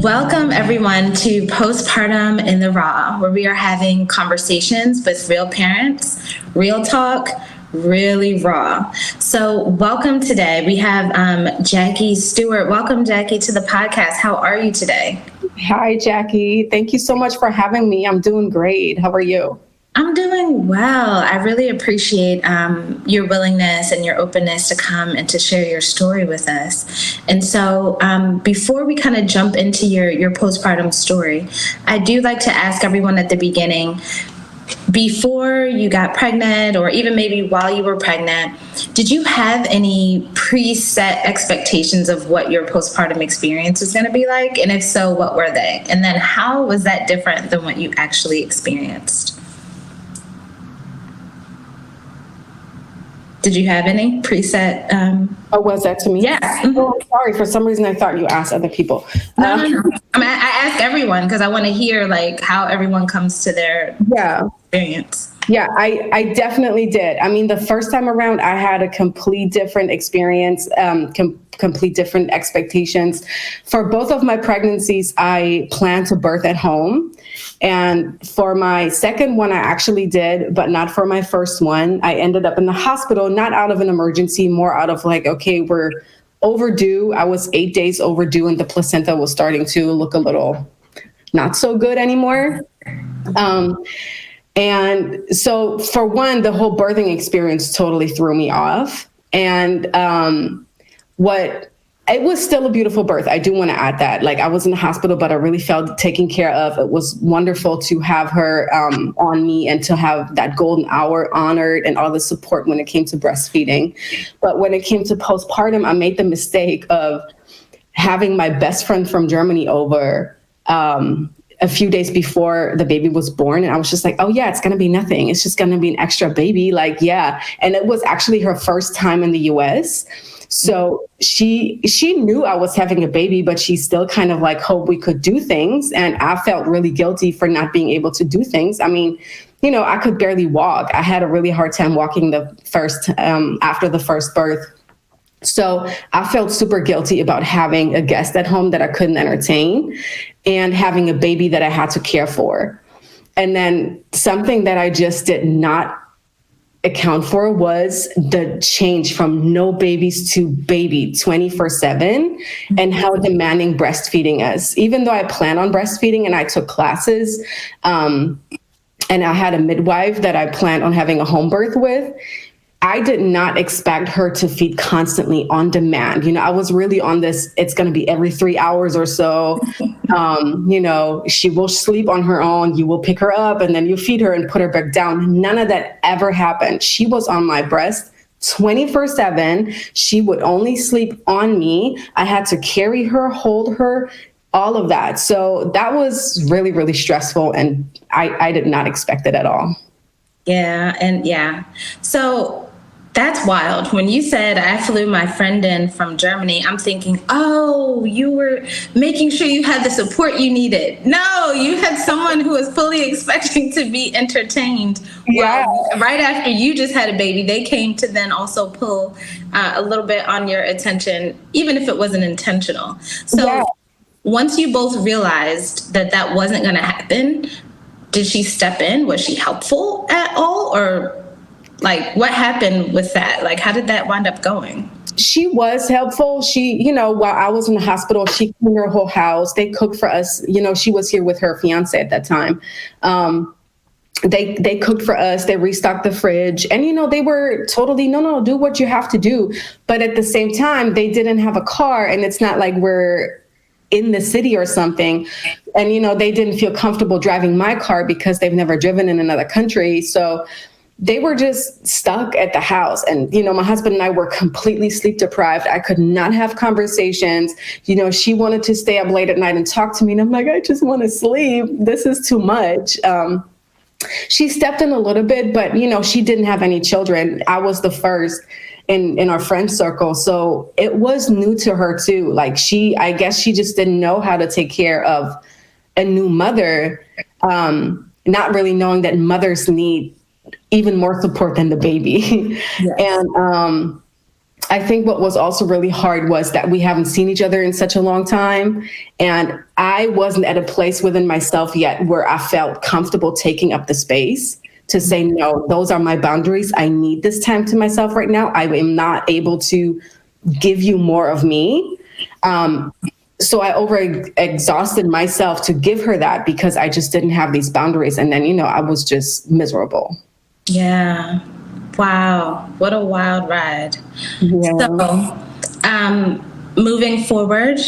Welcome, everyone, to Postpartum in the Raw, where we are having conversations with real parents, real talk, really raw. So welcome today. We have Jackie Stewart. Welcome, Jackie, to the podcast. How are you today? Hi, Jackie. Thank you so much for having me. I'm doing great. How are you? I'm doing well. I really appreciate your willingness and your openness to come and to share your story with us. And so before we kind of jump into your postpartum story, I do like to ask everyone at the beginning, before you got pregnant or even maybe while you were pregnant, did you have any preset expectations of what your postpartum experience was going to be like? And if so, what were they? And then how was that different than what you actually experienced? Did you have any preset? Was that to me? Yeah. Oh, I'm sorry. For some reason, I thought you asked other people. No. I mean, I ask everyone because I want to hear like how everyone comes to their experience. Yeah, I definitely did. I mean, the first time around, I had a complete different experience, complete different expectations. For both of my pregnancies, I planned to birth at home. And for my second one, I actually did, but not for my first one. I ended up in the hospital, not out of an emergency, more out of like, okay, we're overdue. I was 8 days overdue and the placenta was starting to look a little not so good anymore. And so for one, the whole birthing experience totally threw me off. And it was still a beautiful birth. I do want to add that. Like, I was in the hospital, but I really felt taken care of. It was wonderful to have her on me and to have that golden hour honored and all the support when it came to breastfeeding. But when it came to postpartum, I made the mistake of having my best friend from Germany over a few days before the baby was born. And I was just like, oh yeah, it's going to be nothing. It's just going to be an extra baby. Like, yeah. And it was actually her first time in the US. So she knew I was having a baby, but she still kind of like hoped we could do things. And I felt really guilty for not being able to do things. I mean, you know, I could barely walk. I had a really hard time walking after the first birth. So I felt super guilty about having a guest at home that I couldn't entertain and having a baby that I had to care for. And then something that I just did not account for was the change from no babies to baby 24/7 and how demanding breastfeeding is. Even though I plan on breastfeeding and I took classes, and I had a midwife that I planned on having a home birth with, I did not expect her to feed constantly on demand. You know, I was really on this, it's going to be every 3 hours or so. You know, she will sleep on her own. You will pick her up and then you feed her and put her back down. None of that ever happened. She was on my breast 24/7. She would only sleep on me. I had to carry her, hold her, all of that. So that was really, really stressful. And I did not expect it at all. Yeah. And yeah. So that's wild. When you said I flew my friend in from Germany, I'm thinking, oh, you were making sure you had the support you needed. No, you had someone who was fully expecting to be entertained. Yeah. Well, right after you just had a baby, they came to then also pull a little bit on your attention, even if it wasn't intentional. So once you both realized that that wasn't going to happen, did she step in? Was she helpful at all? Or like, what happened with that? Like, how did that wind up going? She was helpful. She, you know, while I was in the hospital, she cleaned her whole house. They cooked for us. You know, she was here with her fiance at that time. They cooked for us. They restocked the fridge. And, you know, they were totally, no, do what you have to do. But at the same time, they didn't have a car. And it's not like we're in the city or something. And, you know, they didn't feel comfortable driving my car because they've never driven in another country. So they were just stuck at the house. And, you know, my husband and I were completely sleep deprived. I could not have conversations. You know, she wanted to stay up late at night and talk to me. And I'm like, I just want to sleep. This is too much. She stepped in a little bit, but, you know, she didn't have any children. I was the first in our friend circle. So it was new to her too. Like I guess she just didn't know how to take care of a new mother, not really knowing that mothers need even more support than the baby. Yes. I think what was also really hard was that we haven't seen each other in such a long time. And I wasn't at a place within myself yet where I felt comfortable taking up the space to say, no, those are my boundaries. I need this time to myself right now. I am not able to give you more of me. So I exhausted myself to give her that because I just didn't have these boundaries. And then, I was just miserable. Yeah. Wow. What a wild ride. Yeah. So, moving forward,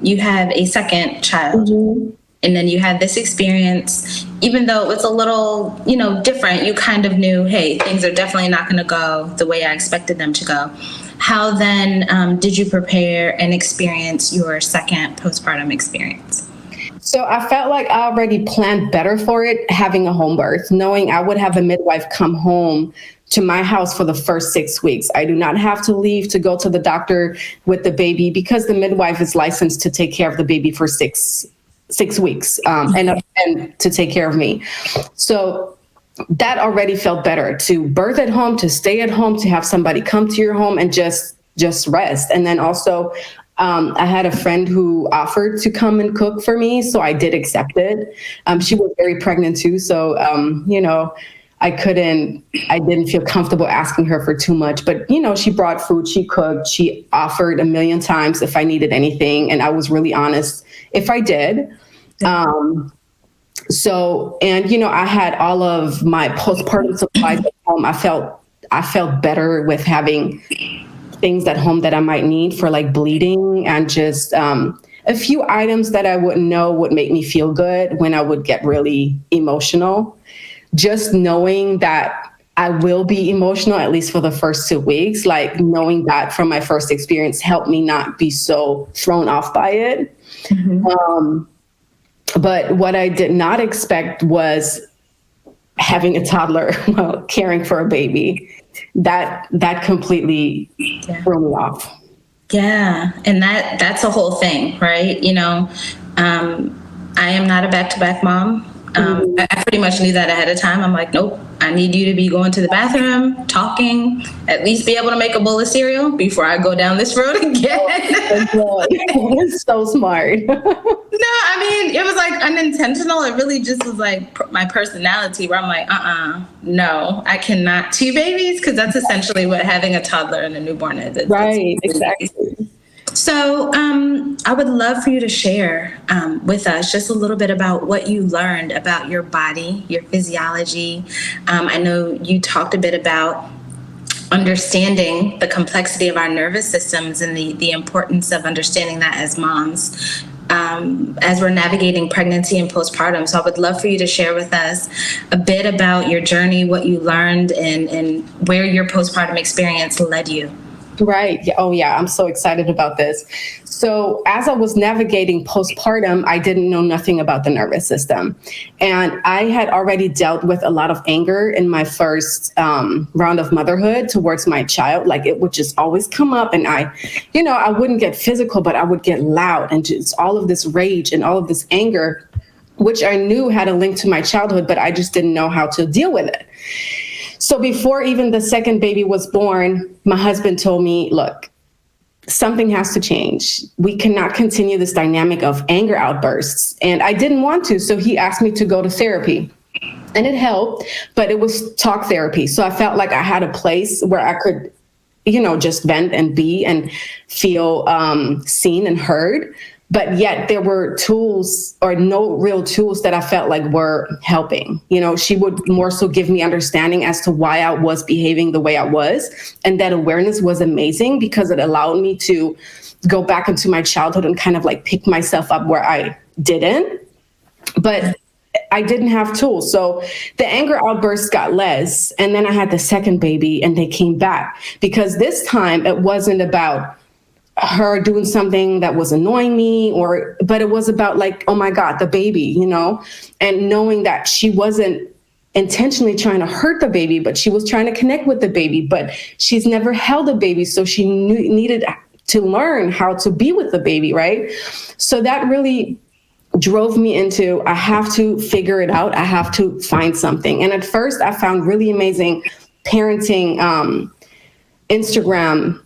you have a second child. Mm-hmm. And then you had this experience, even though it was a little, different, you kind of knew, hey, things are definitely not going to go the way I expected them to go. How then did you prepare and experience your second postpartum experience? So I felt like I already planned better for it, having a home birth, knowing I would have a midwife come home to my house for the first 6 weeks. I do not have to leave to go to the doctor with the baby because the midwife is licensed to take care of the baby for six weeks and to take care of me. So that already felt better, to birth at home, to stay at home, to have somebody come to your home and just rest. And then also I had a friend who offered to come and cook for me. So I did accept it. She was very pregnant too. So, I didn't feel comfortable asking her for too much, but she brought food, she cooked, she offered a million times if I needed anything. And I was really honest if I did. I had all of my postpartum supplies at home. I felt better with having things at home that I might need for like bleeding and just a few items that I wouldn't know would make me feel good when I would get really emotional. Just knowing that I will be emotional, at least for the first 2 weeks, like knowing that from my first experience helped me not be so thrown off by it. Mm-hmm. But what I did not expect was having a toddler while caring for a baby. That completely threw me off. Yeah. And that's a whole thing, right? I am not a back-to-back mom. I pretty much knew that ahead of time. I'm like, nope, I need you to be going to the bathroom, talking, at least be able to make a bowl of cereal before I go down this road again. It's so smart. No, I mean, it was like unintentional. It really just was like my personality where I'm like, no, I cannot. 2 babies, because that's essentially what having a toddler and a newborn is. Right, exactly. So I would love for you to share with us just a little bit about what you learned about your body, your physiology. I know you talked a bit about understanding the complexity of our nervous systems and the importance of understanding that as moms as we're navigating pregnancy and postpartum. So I would love for you to share with us a bit about your journey, what you learned, and where your postpartum experience led you. Right. Oh, yeah. I'm so excited about this. So as I was navigating postpartum, I didn't know nothing about the nervous system. And I had already dealt with a lot of anger in my first round of motherhood towards my child. Like it would just always come up and I wouldn't get physical, but I would get loud and just all of this rage and all of this anger, which I knew had a link to my childhood, but I just didn't know how to deal with it. So before even the second baby was born, my husband told me, look, something has to change. We cannot continue this dynamic of anger outbursts. And I didn't want to. So he asked me to go to therapy. And it helped, but it was talk therapy. So I felt like I had a place where I could, just vent and be and feel seen and heard. But yet there were tools or no real tools that I felt like were helping. She would more so give me understanding as to why I was behaving the way I was. And that awareness was amazing because it allowed me to go back into my childhood and kind of like pick myself up where I didn't. But I didn't have tools. So the anger outbursts got less. And then I had the second baby and they came back because this time it wasn't about her doing something that was annoying me but it was about like, oh my God, the baby, and knowing that she wasn't intentionally trying to hurt the baby, but she was trying to connect with the baby, but she's never held a baby. So she needed to learn how to be with the baby. Right. So that really drove me into, I have to figure it out. I have to find something. And at first I found really amazing parenting, Instagram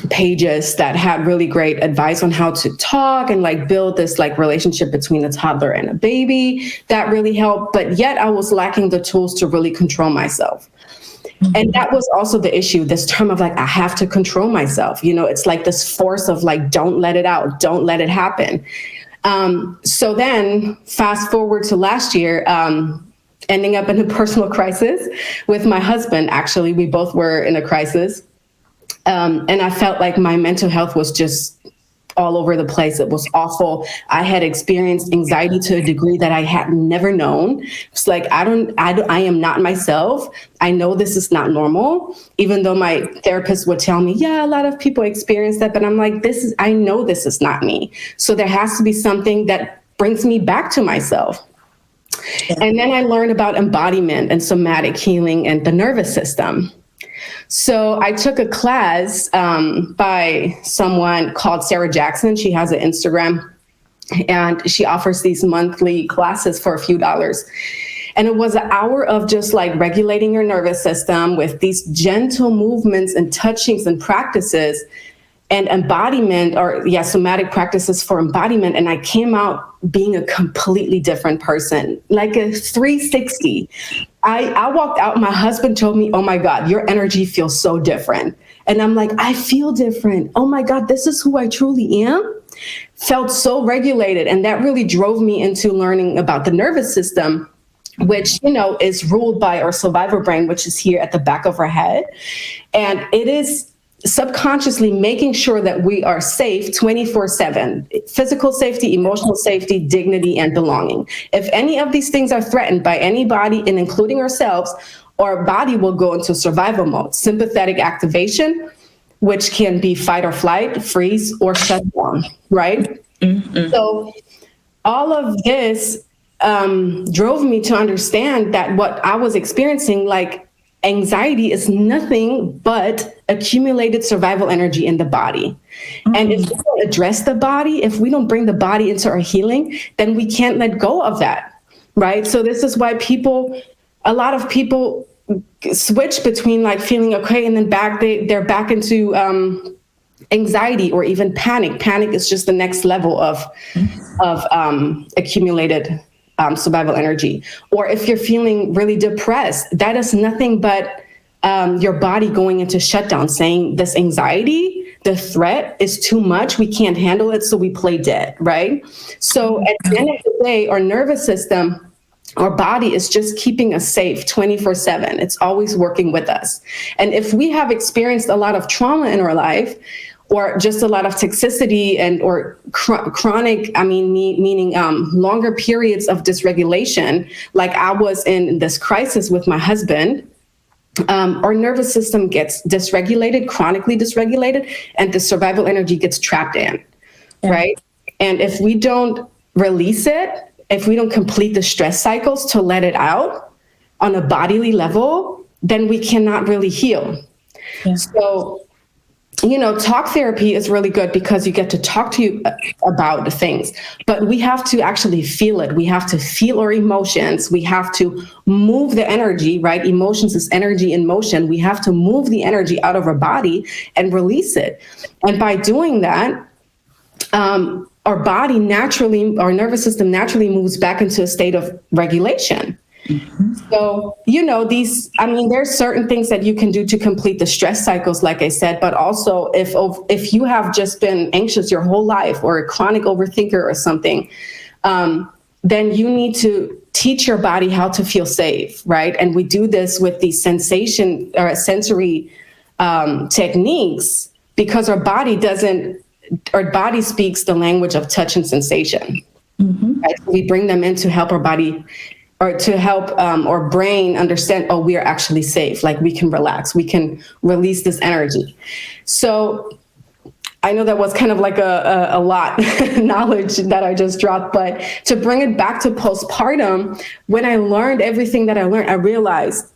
pages that had really great advice on how to talk and like build this like relationship between a toddler and a baby. That really helped. But yet I was lacking the tools to really control myself. And that was also the issue, this term of like, I have to control myself. You know, it's like this force of like, don't let it out, don't let it happen. So then fast forward to last year, ending up in a personal crisis with my husband. Actually, we both were in a crisis. And I felt like my mental health was just all over the place. It was awful. I had experienced anxiety to a degree that I had never known. It's like, I am not myself. I know this is not normal, even though my therapist would tell me, yeah, a lot of people experience that. But I'm like, I know this is not me. So there has to be something that brings me back to myself. Yeah. And then I learned about embodiment and somatic healing and the nervous system. So I took a class by someone called Sarah Jackson. She has an Instagram and she offers these monthly classes for a few dollars. And it was an hour of just like regulating your nervous system with these gentle movements and touchings and practices and embodiment somatic practices for embodiment. And I came out being a completely different person, like a 360. I walked out, my husband told me, oh my God, your energy feels so different. And I'm like, I feel different. Oh my God, this is who I truly am. Felt so regulated. And that really drove me into learning about the nervous system, which, you know, is ruled by our survivor brain, which is here at the back of our head. And it is subconsciously making sure that we are safe 24/7, physical safety, emotional safety, dignity, and belonging. If any of these things are threatened by anybody, and including ourselves, our body will go into survival mode, sympathetic activation, which can be fight or flight, freeze, or shut down, right? Mm-hmm. So all of this drove me to understand that what I was experiencing, like anxiety, is nothing but accumulated survival energy in the body. Mm-hmm. And if we don't address the body, if we don't bring the body into our healing, then we can't let go of that, right? So this is why a lot of people switch between like feeling okay and then they're back into anxiety or even panic. Panic is just the next level of accumulated survival energy. Or if you're feeling really depressed, that is nothing but your body going into shutdown, saying this anxiety, the threat is too much, we can't handle it, so we play dead, right? So at the end of the day, our nervous system, our body is just keeping us safe 24/7. It's always working with us. And if we have experienced a lot of trauma in our life, or just a lot of toxicity or chronic, meaning longer periods of dysregulation, like I was in this crisis with my husband, our nervous system gets dysregulated, chronically dysregulated, and the survival energy gets trapped in, right? And if we don't release it, if we don't complete the stress cycles to let it out on a bodily level, then we cannot really heal. Yeah. So, you know, talk therapy is really good because you get to talk to you about the things, but we have to actually feel it. We have to feel our emotions. We have to move the energy, right? Emotions is energy in motion. We have to move the energy out of our body and release it. And by doing that, our body naturally, our nervous system naturally moves back into a state of regulation. Mm-hmm. So, you know, there's certain things that you can do to complete the stress cycles, like I said, but also if you have just been anxious your whole life or a chronic overthinker or something, then you need to teach your body how to feel safe, right? And we do this with these sensory techniques because our body speaks the language of touch and sensation. Mm-hmm. Right? We bring them in to help our body or to help our brain understand, oh, we are actually safe. Like we can relax, we can release this energy. So I know that was kind of like a lot knowledge that I just dropped, but to bring it back to postpartum, when I learned everything that I learned, I realized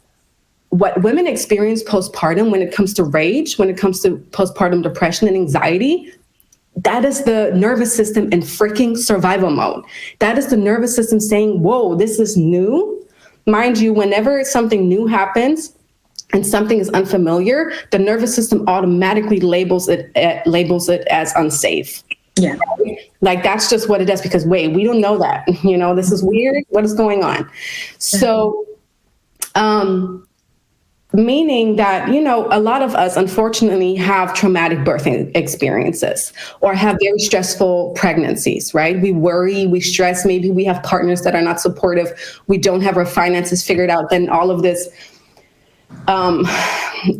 what women experience postpartum when it comes to rage, when it comes to postpartum depression and anxiety, that is the nervous system in freaking survival mode. That is the nervous system saying, whoa, this is new. Mind you, whenever something new happens, and something is unfamiliar, the nervous system automatically labels it as unsafe. Yeah. Like that's just what it does, because wait, we don't know that, this is weird. What is going on? So, meaning that, a lot of us unfortunately have traumatic birthing experiences or have very stressful pregnancies, right? We worry, we stress, maybe we have partners that are not supportive. We don't have our finances figured out. Then all of this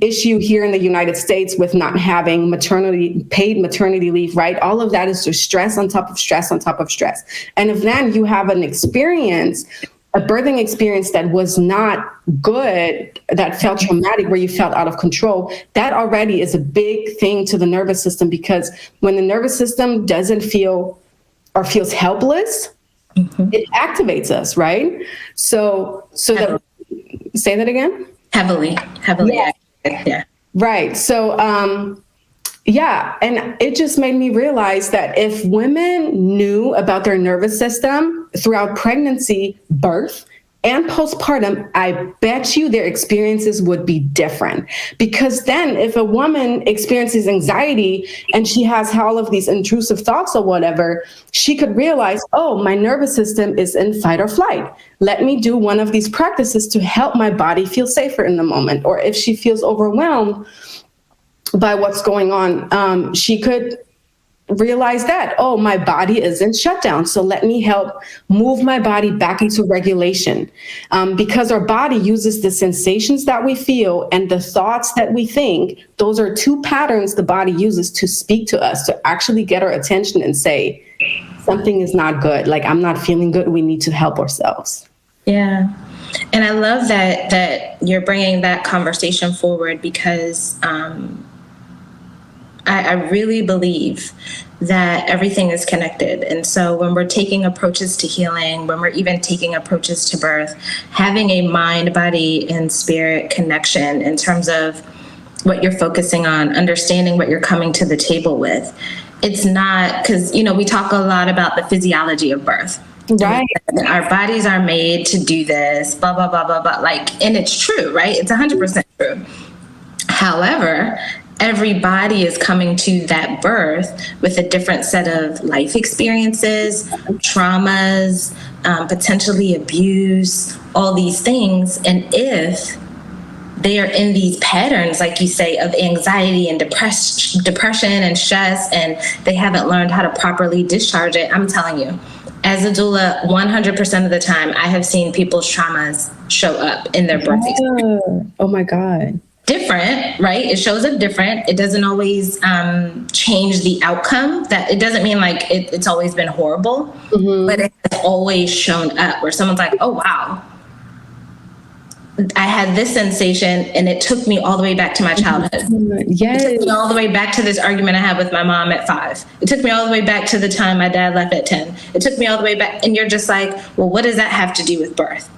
issue here in the United States with not having paid maternity leave, right? All of that is just stress on top of stress on top of stress. And if then you have a birthing experience that was not good, that felt traumatic, where you felt out of control, that already is a big thing to the nervous system, because when the nervous system doesn't feel or feels helpless, it activates us, right? So that, say that again? Heavily. Yeah. Right. So, and it just made me realize that if women knew about their nervous system throughout pregnancy, birth, and postpartum, I bet you their experiences would be different. Because then if a woman experiences anxiety and she has all of these intrusive thoughts or whatever, she could realize, oh, my nervous system is in fight or flight. Let me do one of these practices to help my body feel safer in the moment. Or if she feels overwhelmed by what's going on, she could realize that, oh, my body is in shutdown. So let me help move my body back into regulation. Because our body uses the sensations that we feel and the thoughts that we think. Those are two patterns the body uses to speak to us, to actually get our attention and say, something is not good. Like, I'm not feeling good. We need to help ourselves. Yeah. And I love that you're bringing that conversation forward, because I really believe that everything is connected. And so when we're taking approaches to healing, when we're even taking approaches to birth, having a mind, body, and spirit connection in terms of what you're focusing on, understanding what you're coming to the table with. It's not, because, we talk a lot about the physiology of birth. Right. Our bodies are made to do this, blah, blah, blah, blah, blah. And it's true, right? It's 100% true. However, every body is coming to that birth with a different set of life experiences, traumas, potentially abuse, all these things. And if they are in these patterns, like you say, of anxiety and depression and stress, and they haven't learned how to properly discharge it, I'm telling you, as a doula, 100% of the time, I have seen people's traumas show up in their birth experience. Oh my God. Different, right? It shows up different. It doesn't always change the outcome. That it doesn't mean like it's always been horrible, but it has always shown up where someone's like, oh, wow, I had this sensation and it took me all the way back to my childhood. Yes. It took me all the way back to this argument I had with my mom at 5. It took me all the way back to the time my dad left at 10. It took me all the way back. And you're just like, well, what does that have to do with birth?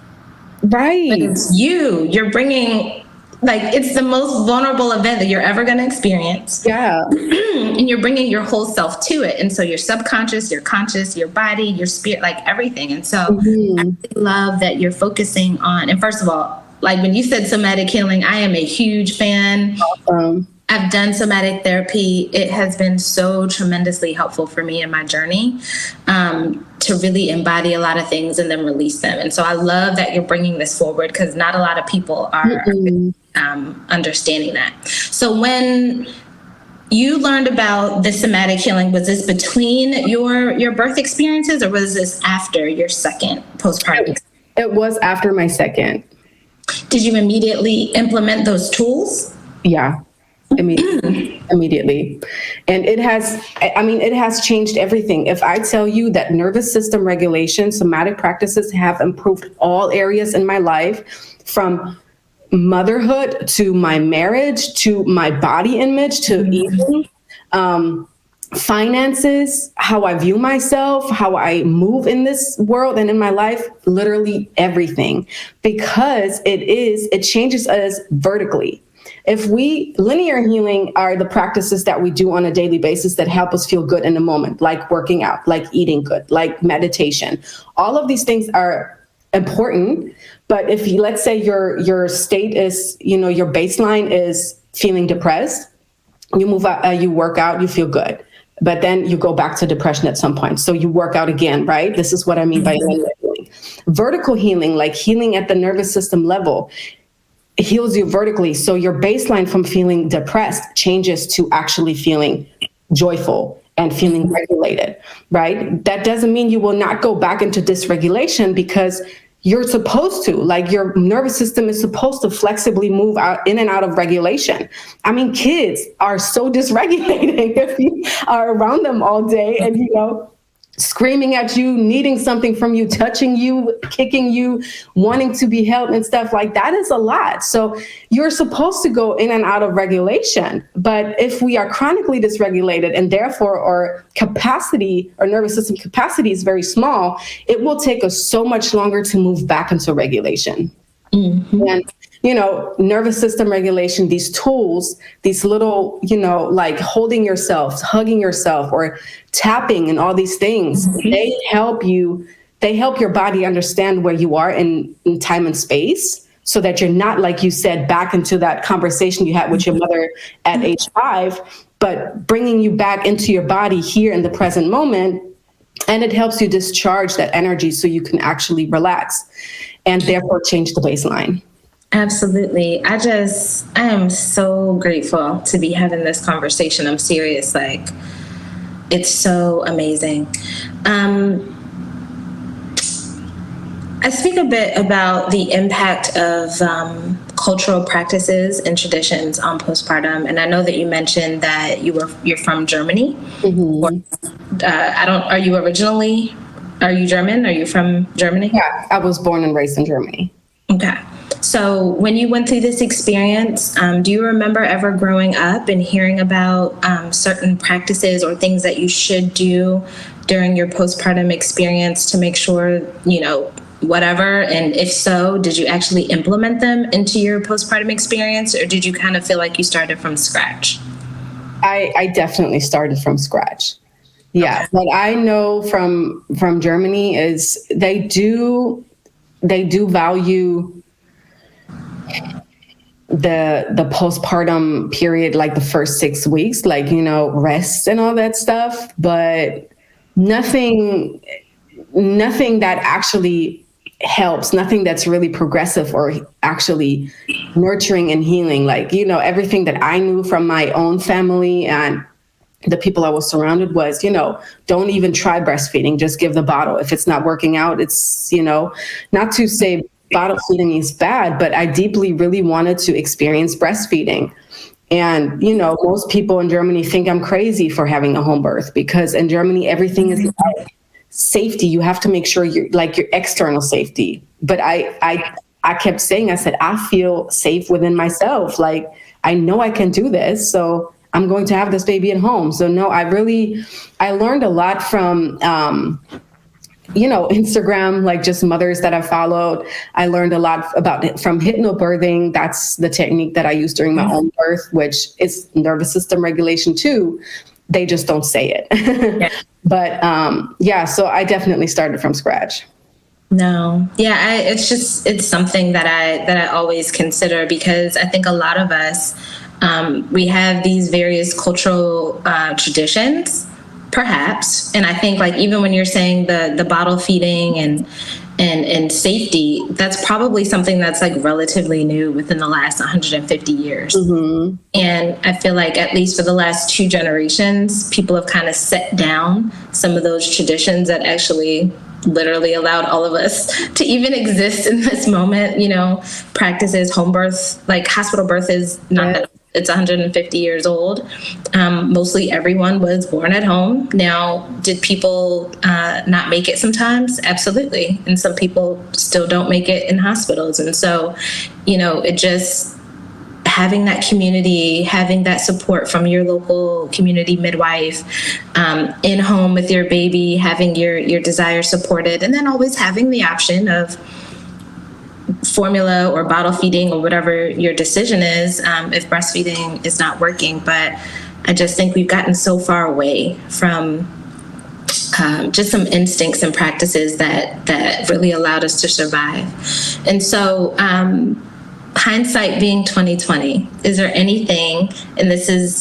Right. But it's you're bringing, like, it's the most vulnerable event that you're ever going to experience. Yeah. And you're bringing your whole self to it. And so your subconscious, your conscious, your body, your spirit, like everything. And so I really love that you're focusing on, and first of all, like when you said somatic healing, I am a huge fan. Awesome. I've done somatic therapy. It has been so tremendously helpful for me in my journey to really embody a lot of things and then release them. And so I love that you're bringing this forward, because not a lot of people are understanding that. So when you learned about the somatic healing, was this between your birth experiences, or was this after your second postpartum? It was after my second. Did you immediately implement those tools? Yeah. Immediately. And it has changed everything. If I tell you that nervous system regulation, somatic practices have improved all areas in my life, from motherhood to my marriage, to my body image, to eating, finances, how I view myself, how I move in this world and in my life, literally everything, because it changes us vertically. Linear healing are the practices that we do on a daily basis that help us feel good in the moment, like working out, like eating good, like meditation. All of these things are important. But if you, let's say your state is, your baseline is feeling depressed, you move out, you work out, you feel good. But then you go back to depression at some point. So you work out again, right? This is what I mean by linear healing. Vertical healing, like healing at the nervous system level, heals you vertically. So your baseline from feeling depressed changes to actually feeling joyful and feeling regulated, right? That doesn't mean you will not go back into dysregulation, because you're supposed to, like, your nervous system is supposed to flexibly move out in and out of regulation. I mean, kids are so dysregulating if you are around them all day and, screaming at you, needing something from you, touching you, kicking you, wanting to be held and stuff like that is a lot. So you're supposed to go in and out of regulation. But if we are chronically dysregulated and therefore our capacity, our nervous system capacity is very small, it will take us so much longer to move back into regulation. And, nervous system regulation, these tools, these little, like holding yourself, hugging yourself, or tapping and all these things, they help your body understand where you are in time and space, so that you're not, like you said, back into that conversation you had with your mother at age 5, but bringing you back into your body here in the present moment. And it helps you discharge that energy so you can actually relax and therefore change the baseline. Absolutely. I am so grateful to be having this conversation. I'm serious. Like, it's so amazing. I speak a bit about the impact of cultural practices and traditions on postpartum. And I know that you mentioned that you're from Germany. Mm-hmm. Are you German? Are you from Germany? Yeah, I was born and raised in Germany. Okay. So when you went through this experience, do you remember ever growing up and hearing about certain practices or things that you should do during your postpartum experience to make sure, whatever? And if so, did you actually implement them into your postpartum experience, or did you kind of feel like you started from scratch? I definitely started from scratch. Yeah. Okay. What I know from Germany is they do value the postpartum period, like the first 6 weeks, like, rest and all that stuff, but nothing that actually helps, nothing that's really progressive or actually nurturing and healing. Like, everything that I knew from my own family and the people I was surrounded was, don't even try breastfeeding, just give the bottle. If it's not working out, it's, not to say bottle feeding is bad, but I deeply really wanted to experience breastfeeding. And, most people in Germany think I'm crazy for having a home birth, because in Germany, everything is about safety. You have to make sure your external safety. But I kept saying, I said, I feel safe within myself. Like, I know I can do this. So I'm going to have this baby at home. So no, I learned a lot from, Instagram, like just mothers that I followed. I learned a lot about it from hypnobirthing. That's the technique that I used during my own birth, which is nervous system regulation too. They just don't say it. Yeah. But so I definitely started from scratch. No. Yeah, it's something that I always consider, because I think a lot of us, we have these various cultural traditions, perhaps. And I think, like, even when you're saying the bottle feeding and safety, that's probably something that's like relatively new within the last 150 years. Mm-hmm. And I feel like at least for the last 2 generations, people have kind of set down some of those traditions that actually literally allowed all of us to even exist in this moment. Practices, home birth, like hospital birth is not that it's 150 years old. Mostly everyone was born at home. Now, did people not make it sometimes? Absolutely. And some people still don't make it in hospitals. And so, it just, having that community, having that support from your local community midwife, in home with your baby, having your desire supported, and then always having the option of formula or bottle feeding or whatever your decision is, if breastfeeding is not working. But I just think we've gotten so far away from just some instincts and practices that really allowed us to survive. And so, hindsight being 2020, is there anything, and this is,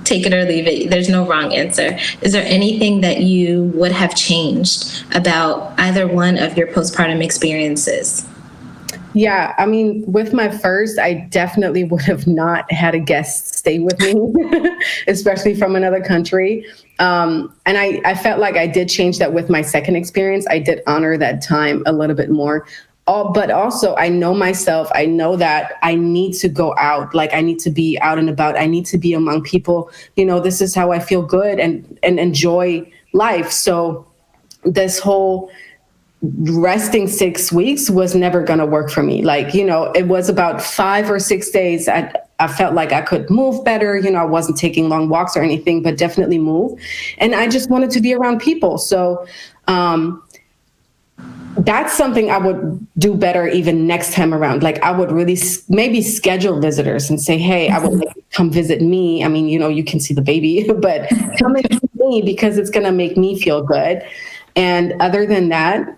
take it or leave it, there's no wrong answer. Is there anything that you would have changed about either one of your postpartum experiences? Yeah, I mean, with my first, I definitely would have not had a guest stay with me, especially from another country. And I felt like I did change that with my second experience. I did honor that time a little bit more. But also, I know myself. I know that I need to go out. Like, I need to be out and about. I need to be among people. This is how I feel good and enjoy life. So this whole resting 6 weeks was never going to work for me. Like, it was about 5 or 6 days. I felt like I could move better. I wasn't taking long walks or anything, but definitely move. And I just wanted to be around people. So, that's something I would do better even next time around. Like, I would really maybe schedule visitors and say, hey, I would like you to come visit me. I mean, you can see the baby, but come and see me because it's going to make me feel good. And other than that,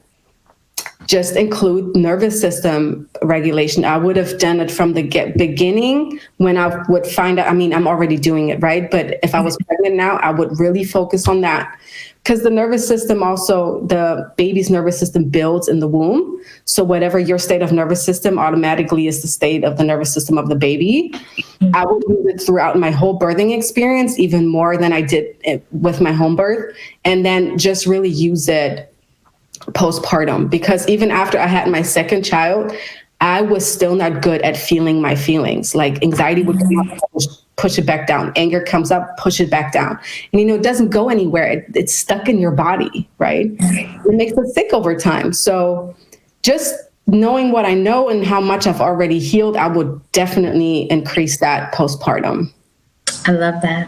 just include nervous system regulation. I would have done it from the beginning when I would find out. I mean, I'm already doing it, right? But if I was pregnant now, I would really focus on that. Because the nervous system also, the baby's nervous system builds in the womb. So whatever your state of nervous system automatically is the state of the nervous system of the baby. I would use it throughout my whole birthing experience, even more than I did it with my home birth. And then just really use it postpartum. Because even after I had my second child, I was still not good at feeling my feelings. Like, anxiety would come up, push it back down. Anger comes up, push it back down. And, it doesn't go anywhere. It's stuck in your body, right? It makes us sick over time. So just knowing what I know and how much I've already healed, I would definitely increase that postpartum. I love that.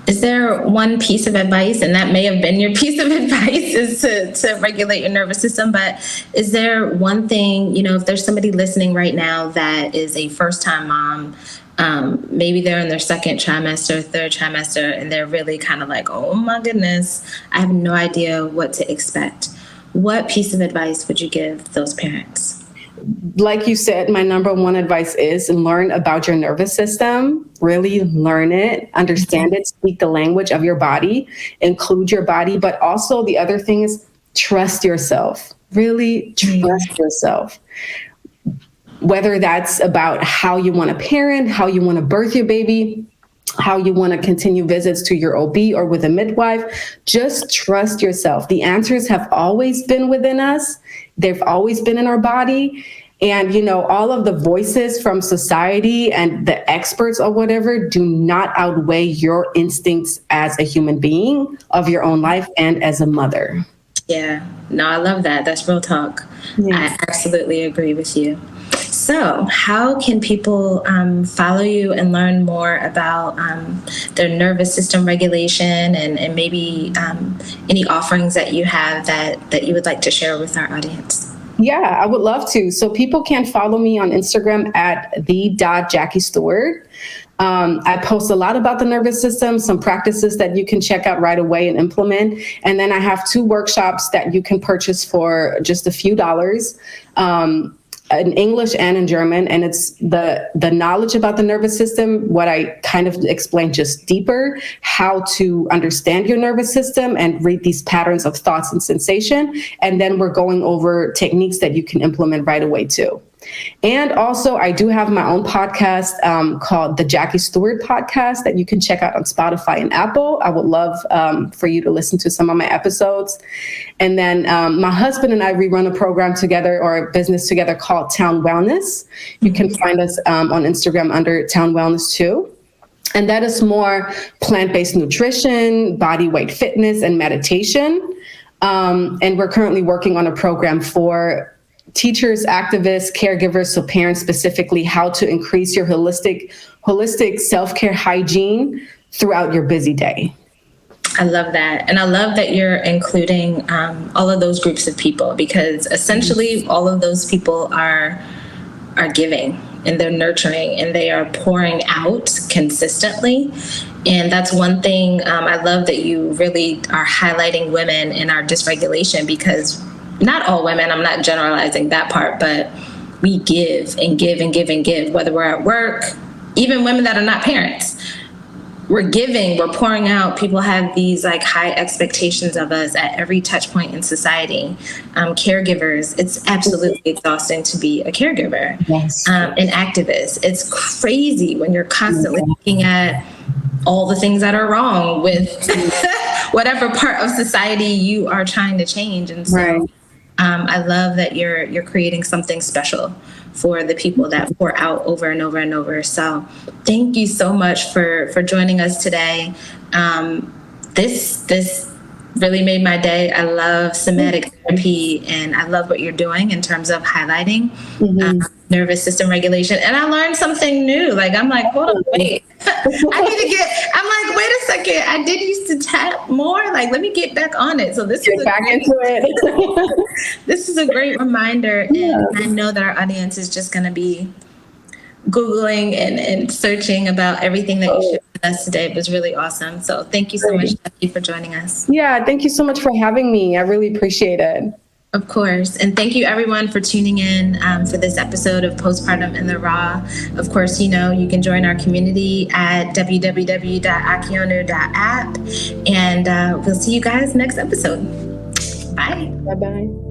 Is there one piece of advice, and that may have been your piece of advice, is to regulate your nervous system, but is there one thing, if there's somebody listening right now that is a first-time mom, maybe they're in their second trimester, third trimester, and they're really kind of like, oh my goodness, I have no idea what to expect. What piece of advice would you give those parents? Like you said, my number one advice is learn about your nervous system, really learn it, understand it, speak the language of your body, include your body. But also the other thing is trust yourself, really trust yourself. Whether that's about how you want to parent, how you want to birth your baby, how you want to continue visits to your OB or with a midwife, just trust yourself. The answers have always been within us. They've always been in our body. And, all of the voices from society and the experts or whatever do not outweigh your instincts as a human being of your own life and as a mother. Yeah, no, I love that. That's real talk. Yes. I absolutely agree with you. So how can people follow you and learn more about their nervous system regulation and maybe any offerings that you have that you would like to share with our audience? Yeah, I would love to. So people can follow me on Instagram at the.JackieStewart. I post a lot about the nervous system, some practices that you can check out right away and implement. And then I have 2 workshops that you can purchase for just a few dollars. In English and in German, and it's the knowledge about the nervous system, what I kind of explained just deeper, how to understand your nervous system and read these patterns of thoughts and sensation. And then we're going over techniques that you can implement right away too. And also, I do have my own podcast called the Jackie Stewart Podcast that you can check out on Spotify and Apple. I would love for you to listen to some of my episodes. And then my husband and I, we run a program together or a business together called Town Wellness. You can find us on Instagram under Town Wellness too. And that is more plant-based nutrition, body weight fitness, and meditation. And we're currently working on a program for teachers, activists, caregivers, so parents specifically, how to increase your holistic self-care hygiene throughout your busy day. I love that. And I love that you're including all of those groups of people, because essentially all of those people are giving, and they're nurturing and they are pouring out consistently. And that's one thing I love that you really are highlighting women in our dysregulation, because not all women, I'm not generalizing that part, but we give and give and give and give, whether we're at work, even women that are not parents. We're giving, we're pouring out. People have these like high expectations of us at every touch point in society. Caregivers, it's absolutely exhausting to be a caregiver. Yes. An activist. It's crazy when you're constantly looking at all the things that are wrong with whatever part of society you are trying to change. And so Right. I love that you're creating something special for the people that pour out over and over and over. So thank you so much for joining us today. This really made my day. I love somatic therapy, and I love what you're doing in terms of highlighting nervous system regulation. And I learned something new. Like, I'm like, hold on, wait. I'm like, wait a second. I did used to tap more. Like, let me get back on it. So this is back into it. This is a great reminder. And I know that our audience is just going to be Googling and searching about everything that you shared with us today. It was really awesome. So thank you so much, Jackie, for joining us. Yeah, thank you so much for having me. I really appreciate it. Of course. And thank you, everyone, for tuning in for this episode of Postpartum in the Raw. Of course, you can join our community at www.okionu.app. And we'll see you guys next episode. Bye. Bye-bye.